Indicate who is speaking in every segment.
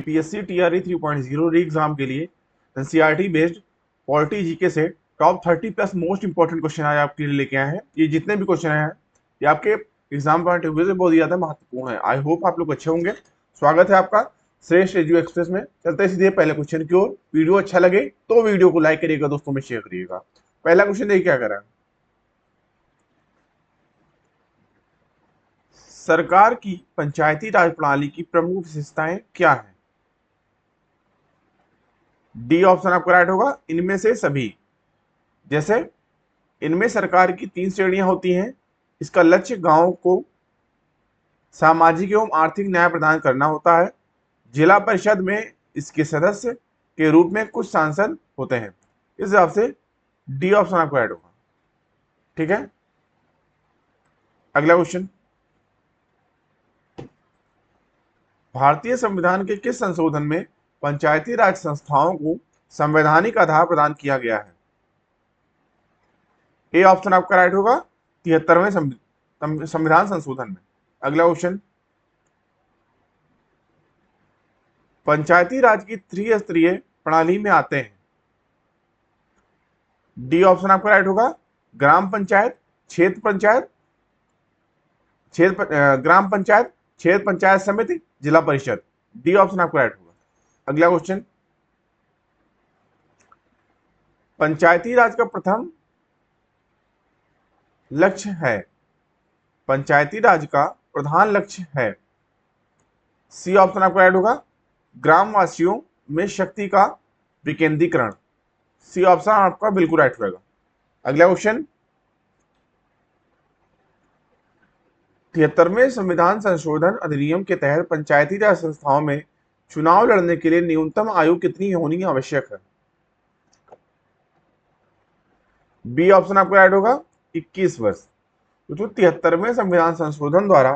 Speaker 1: UPSC TRE 3.0 री exam के लिए एनसीईआरटी बेस्ड पॉलिटी जीके से top 30 plus most important question आज आपके लिए लेके आए हैं। ये जितने भी क्वेश्चन हैं ये आपके एग्जाम पॉइंट ऑफ व्यू से बहुत ज्यादा महत्वपूर्ण है। आई होप आप लोग अच्छे होंगे। स्वागत है आपका श्रेष्ठ एजू एक्सप्रेस में। चलते हैं सीधे पहले क्वेश्चन की ओर। वीडियो अच्छा लगे तो वीडियो को लाइक करिएगा, दोस्तों में शेयर करिएगा। पहला क्वेश्चन देखिए क्या करा है। सरकार की पंचायती राज प्रणाली की प्रमुख विशेषताएं क्या है? डी ऑप्शन आपका राइट होगा, इनमें से सभी। जैसे इनमें सरकार की 3 श्रेणियां होती हैं। इसका लक्ष्य गांव को सामाजिक एवं आर्थिक न्याय प्रदान करना होता है। जिला परिषद में इसके सदस्य के रूप में कुछ सांसद होते हैं। इस हिसाब से डी ऑप्शन आपको राइट होगा। ठीक है, अगला क्वेश्चन। भारतीय संविधान के किस संशोधन में पंचायती राज संस्थाओं को संवैधानिक आधार प्रदान किया गया है? ए ऑप्शन आपका राइट होगा, 73वें संविधान संशोधन में। अगला क्वेश्चन। पंचायती राज की त्रिस्तरीय प्रणाली में आते हैं। डी ऑप्शन आपका राइट होगा, ग्राम पंचायत, क्षेत्र पंचायत, ग्राम पंचायत, क्षेत्र पंचायत समिति, जिला परिषद। डी ऑप्शन आपका राइट होगा। अगला क्वेश्चन। पंचायती राज का प्रथम लक्ष्य है। पंचायती राज का प्रधान लक्ष्य है। सी ऑप्शन आपका राइट होगा, ग्रामवासियों में शक्ति का विकेंद्रीकरण। सी ऑप्शन आपका बिल्कुल राइट होगा। अगला क्वेश्चन। 73वें संविधान संशोधन अधिनियम के तहत पंचायती राज संस्थाओं में चुनाव लड़ने के लिए न्यूनतम आयु कितनी होनी आवश्यक है? बी ऑप्शन आपका राइट होगा, 21 वर्ष। तो 73वें संविधान संशोधन द्वारा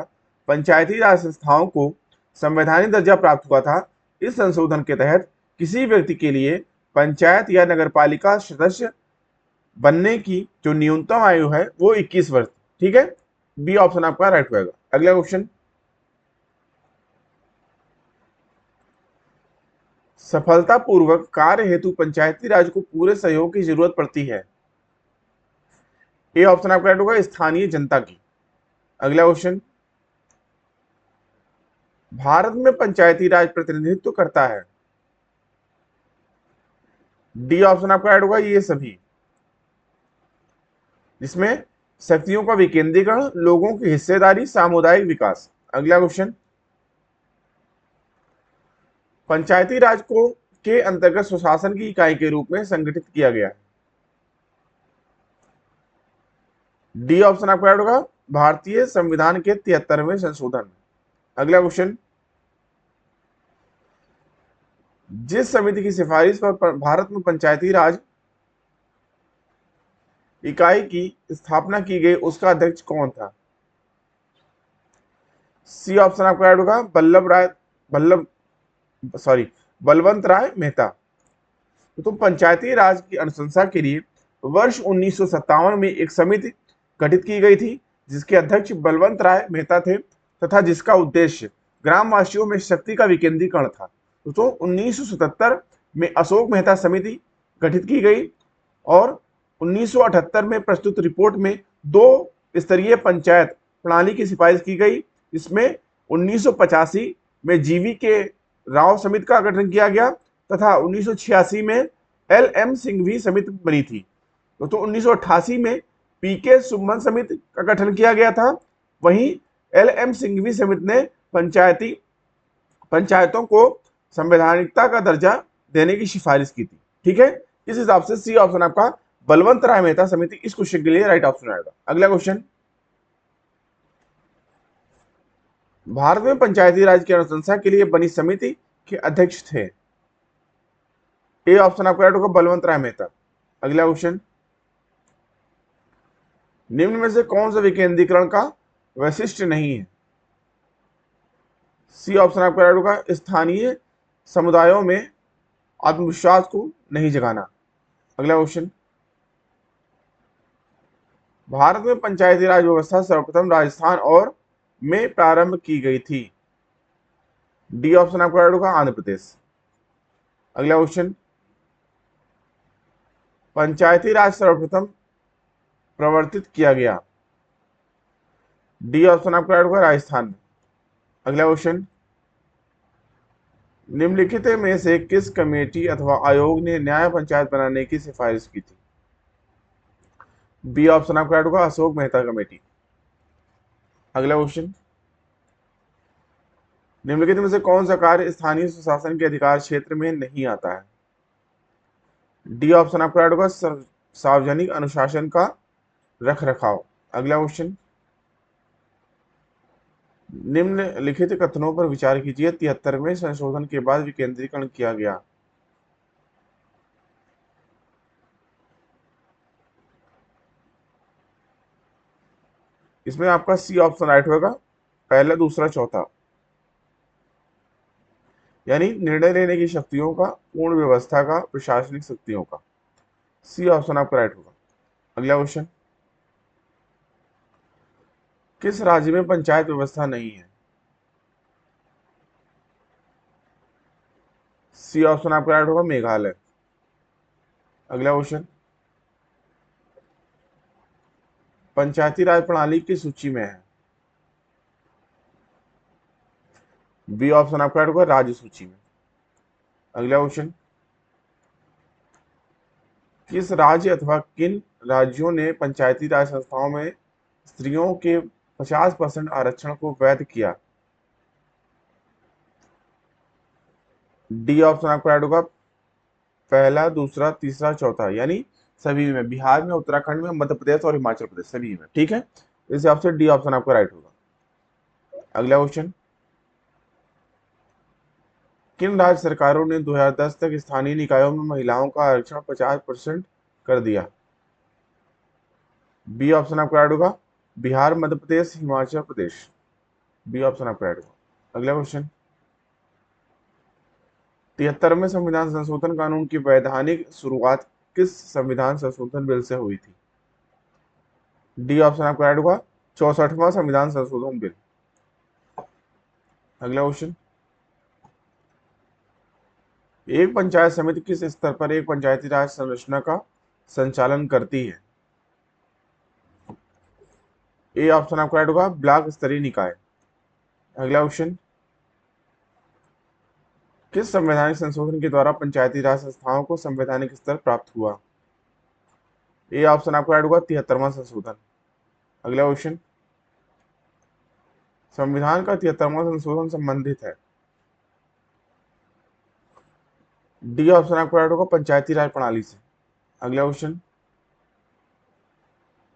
Speaker 1: पंचायती राज संस्थाओं को संवैधानिक दर्जा प्राप्त हुआ था। इस संशोधन के तहत किसी व्यक्ति के लिए पंचायत या नगरपालिका सदस्य बनने की जो न्यूनतम आयु है वो 21 वर्ष। ठीक है, बी ऑप्शन आपका राइट होगा। अगला क्वेश्चन। सफलतापूर्वक कार्य हेतु पंचायती राज को पूरे सहयोग की जरूरत पड़ती है। ए ऑप्शन आपका राइट होगा, स्थानीय जनता की। अगला क्वेश्चन। भारत में पंचायती राज प्रतिनिधित्व करता है। डी ऑप्शन आपका राइट होगा, ये सभी, जिसमें शक्तियों का विकेंद्रीकरण, लोगों की हिस्सेदारी, सामुदायिक विकास। अगला क्वेश्चन। पंचायती राज को के अंतर्गत स्वशासन की इकाई के रूप में संगठित किया गया है। डी ऑप्शन आपका राइट होगा, भारतीय संविधान के 73वें संशोधन। अगला क्वेश्चन। जिस समिति की सिफारिश पर भारत में पंचायती राज इकाई की स्थापना की गई उसका अध्यक्ष कौन था? सी ऑप्शन आपका राइट होगा, बलवंत राय मेहता। तो पंचायती राज की अनुशंसा के लिए वर्ष 1957 में एक समिति गठित की गई थी जिसके अध्यक्ष बलवंत राय मेहता थे तथा जिसका उद्देश्य ग्रामवासियों में शक्ति का विकेंद्रीकरण था। तो 1977 में अशोक मेहता समिति गठित की गई और 1978 में प्रस्तुत रिपोर्ट में 2 स्तरीय पंचायत प्रणाली की सिफारिश की गई। इसमें 1985 में जीवी के राव समिति का गठन किया गया तथा 1986 में एल.एम. सिंघवी समिति बनी थी। तो 1988 में पी.के. सुमन समिति का गठन किया गया था। वहीं एल.एम. सिंघवी समिति ने पंचायतों को संवैधानिकता का दर्जा देने की सिफारिश की थी। ठीक है, इस हिसाब से सी ऑप्शन आपका बलवंत राय मेहता समिति इस क्वेश्चन के लिए राइट ऑप्शन आएगा। अगला क्वेश्चन। भारत में पंचायती राज की अनुशंसा के लिए बनी समिति के अध्यक्ष थे। ए ऑप्शन आपका राइट होगा, बलवंत राय मेहता। अगला क्वेश्चन। निम्न में से कौन सा विकेंद्रीकरण का वैशिष्ट्य नहीं है? सी ऑप्शन आपका राइट होगा, स्थानीय समुदायों में आत्मविश्वास को नहीं जगाना। अगला क्वेश्चन। भारत में पंचायती राज व्यवस्था सर्वप्रथम राजस्थान और में प्रारंभ की गई थी। डी ऑप्शन आपका राइट होगा, आंध्र प्रदेश। अगला क्वेश्चन, पंचायती राज सर्वप्रथम प्रवर्तित किया गया। डी ऑप्शन आपका राइट होगा, राजस्थान में। अगला क्वेश्चन, निम्नलिखित में से किस कमेटी अथवा आयोग ने न्याय पंचायत बनाने की सिफारिश की थी। बी ऑप्शन आपका राइट होगा, अशोक मेहता कमेटी। अगला क्वेश्चन, निम्नलिखित में से कौन सा कार्य स्थानीय स्वशासन के अधिकार क्षेत्र में नहीं आता है। डी ऑप्शन आपका राइट होगा, सार्वजनिक अनुशासन का रख रखाव। अगला क्वेश्चन, निम्नलिखित कथनों पर विचार कीजिए, 73वें संशोधन के बाद विकेंद्रीकरण किया गया। इसमें आपका सी ऑप्शन राइट होगा, पहला दूसरा चौथा, यानी निर्णय लेने की शक्तियों का, पूर्ण व्यवस्था का, प्रशासनिक शक्तियों का। सी ऑप्शन आपका राइट होगा। अगला क्वेश्चन, किस राज्य में पंचायत व्यवस्था नहीं है। सी ऑप्शन आपका राइट होगा, मेघालय। अगला क्वेश्चन, पंचायती राज प्रणाली की सूची में है। बी ऑप्शन आपका राइट होगा, राज्य सूची में। अगला क्वेश्चन, किस राज्य अथवा किन राज्यों ने पंचायती राज संस्थाओं में स्त्रियों के 50% आरक्षण को वैध किया। डी ऑप्शन आपका राइट होगा, पहला दूसरा तीसरा चौथा, यानी सभी में, बिहार में, उत्तराखंड में, मध्य प्रदेश और हिमाचल प्रदेश, सभी में। ठीक है, इस हिसाब से डी ऑप्शन आपका राइट होगा। अगला क्वेश्चन, किन राज्य सरकारों ने 2010 तक स्थानीय निकायों में महिलाओं का आरक्षण 50% कर दिया। बी ऑप्शन आपका राइट होगा, बिहार, मध्य प्रदेश, हिमाचल प्रदेश। बी ऑप्शन आपका राइट होगा। अगला क्वेश्चन, 73वें संविधान संशोधन कानून की वैधानिक शुरुआत किस संविधान संशोधन बिल से हुई थी। डी ऑप्शन आपका राइट होगा, 64वां संविधान संशोधन बिल। अगला क्वेश्चन, एक पंचायत समिति किस स्तर पर एक पंचायती राज संरचना का संचालन करती है। ए ऑप्शन आपका राइट होगा, ब्लॉक स्तरीय निकाय। अगला क्वेश्चन, किस संवैधानिक संशोधन के द्वारा पंचायती राज संस्थाओं को संवैधानिक स्तर प्राप्त हुआ। ए ऑप्शन आपका राइट होगा, 73वां संशोधन। अगला क्वेश्चन, संविधान का 73वां संशोधन संबंधित है। डी ऑप्शन आपका राइट होगा, पंचायती राज प्रणाली से। अगला क्वेश्चन,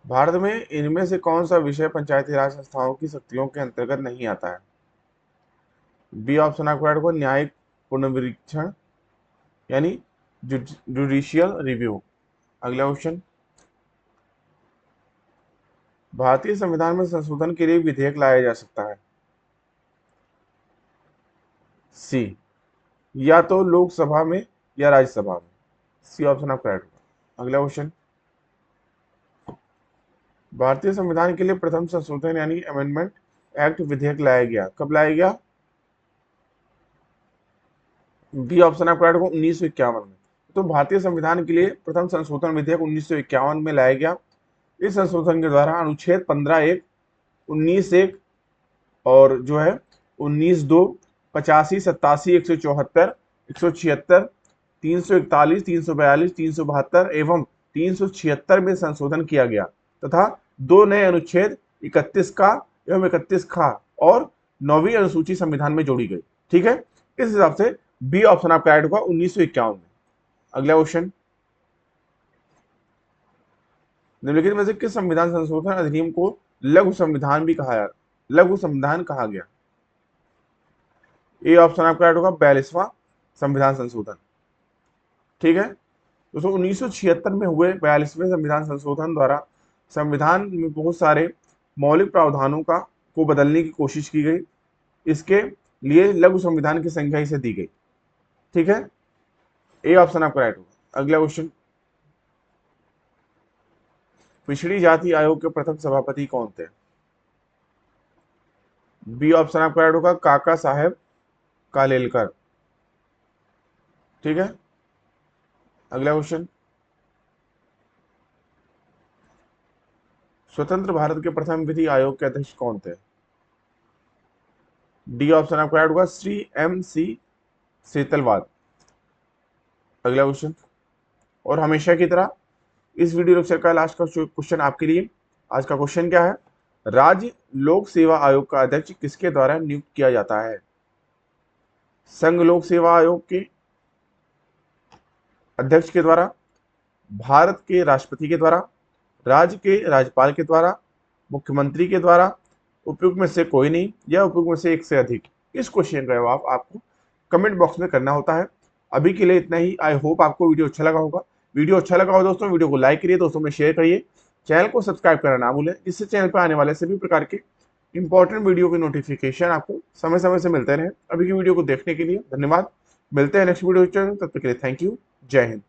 Speaker 1: भारत में इनमें से कौन सा विषय पंचायती राज संस्थाओं की शक्तियों के अंतर्गत नहीं आता है। बी ऑप्शन आपका राइट होगा, न्यायिक पुनर्निरीक्षण, यानी जुडिशियल रिव्यू। अगला क्वेश्चन, भारतीय संविधान में संशोधन के लिए विधेयक लाया जा सकता है। सी, या तो लोकसभा में या राज्यसभा में। सी ऑप्शन आपका राइट होगा। अगला क्वेश्चन, भारतीय संविधान के लिए प्रथम संशोधन यानी अमेंडमेंट एक्ट विधेयक लाया गया, कब लाया गया। डी ऑप्शन आपका राइट होगा, 1951 में। तो भारतीय संविधान के लिए प्रथम संशोधन विधेयक 1951 में लाया गया। इस संशोधन के द्वारा अनुच्छेद 15(1), 19(1) और जो है 19(2), 85, 87, 174, 176, 341, 342, 372 एवं 376 में संशोधन किया गया तथा दो नए अनुच्छेद 31 का एवं 31 खा और 9वीं अनुसूची संविधान में जोड़ी गई। ठीक है, इस हिसाब से बी ऑप्शन आपका ऐड होगा 1951 में। अगला क्वेश्चन, निम्नलिखित में से किस संविधान संशोधन अधिनियम को लघु संविधान भी लघु संविधान कहा गया। ए ऑप्शन आपका राइट होगा, 42वां संविधान संशोधन। ठीक है दोस्तों, 1976 में हुए 42वें संविधान संशोधन द्वारा संविधान में बहुत सारे मौलिक प्रावधानों को बदलने की कोशिश की गई। इसके लिए लघु संविधान की संज्ञा इसे दी गई। ठीक है, ए ऑप्शन आपका राइट होगा। अगला क्वेश्चन, पिछड़ी जाति आयोग के प्रथम सभापति कौन थे। बी ऑप्शन आपका राइट होगा, काका साहेब कालेलकर। ठीक है, अगला क्वेश्चन, स्वतंत्र भारत के प्रथम विधि आयोग के अध्यक्ष कौन थे? डी ऑप्शन आपको ऐड होगा, श्री एम सी सेतलवाद। अगला क्वेश्चन, और हमेशा की तरह इस वीडियो लेक्चर का लास्ट का क्वेश्चन आपके लिए। आज का क्वेश्चन क्या है? राज्य लोक सेवा आयोग का अध्यक्ष किसके द्वारा नियुक्त किया जाता है? संघ लोक सेवा आयोग के अध्यक्ष के द्वारा, भारत के राष्ट्रपति के द्वारा, राज्य के राज्यपाल के द्वारा, मुख्यमंत्री के द्वारा, उपयुक्त में से कोई नहीं, या उपयुक्त में से एक से अधिक? इस क्वेश्चन का जवाब आपको कमेंट बॉक्स में करना होता है। अभी के लिए इतना ही। आई होप आपको वीडियो अच्छा लगा होगा। वीडियो अच्छा लगा हो दोस्तों, वीडियो को लाइक करिए, दोस्तों में शेयर करिए, चैनल को सब्सक्राइब करना ना भूलें, जिससे चैनल पर आने वाले सभी प्रकार के इंपॉर्टेंट वीडियो की नोटिफिकेशन आपको समय समय से मिलते रहे। अभी की वीडियो को देखने के लिए धन्यवाद। मिलते हैं नेक्स्ट वीडियो, तब तक के लिए थैंक यू। जय हिंद।